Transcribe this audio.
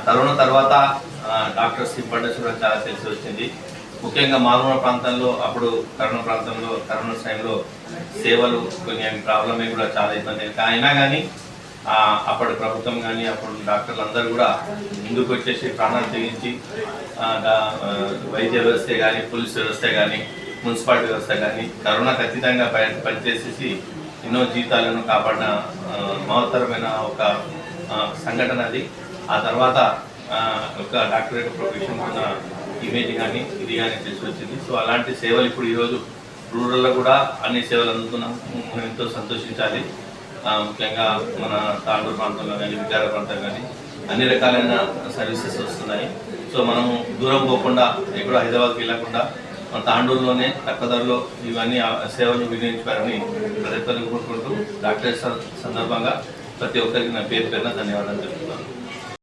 Corona తర్వాత doctors importance కూడా చాలా తెలిసి వచ్చింది. ముఖ్యంగా మారుమూల ప్రాంతాల్లో అప్పుడు కరోనా టైంలో సేవలు కొన్ని ప్రాబ్లమే కూడా చాలా ఇబ్బంది. అయినా కానీ అప్పటి ప్రభుత్వం కానీ అప్పుడు డాక్టర్లు అందరూ కూడా ముందుకు వచ్చేసి ప్రాణాలు తెగించి వైద్య వ్యవస్థ కానీ, పోలీస్ వ్యవస్థ కానీ, మున్సిపాలిటీ వ్యవస్థ కానీ కరోనాకు అతీతంగా పనిచేసేసి ఎన్నో జీవితాలను కాపాడిన మహత్తరమైన ఒక సంఘటన అది. ఆ తర్వాత ఒక డాక్టరేట్ ప్రొఫెషన్ ఉన్న ఇమేజ్ కానీ ఇది కానీ తెలిసి వచ్చింది. సో అలాంటి సేవలు ఇప్పుడు ఈరోజు రూరల్లో కూడా అన్ని సేవలు అందుతున్నాం. మనం ఎంతో సంతోషించాలి. ముఖ్యంగా మన తాండూరు ప్రాంతంలో కానీ, వికార ప్రాంతం కానీ అన్ని రకాలైన సర్వీసెస్ వస్తున్నాయి. సో మనము దూరం పోకుండా ఎక్కడో హైదరాబాద్కి వెళ్ళకుండా మన తాండూరులోనే తక్కువ ధరలో ఇవన్నీ సేవలు వినియోగించుకోవాలని ప్రతి ఒక్కరిని కోరుకుంటూ డాక్టర్స్ సందర్భంగా ప్రతి ఒక్కరికి నా పేరున ధన్యవాదాలు.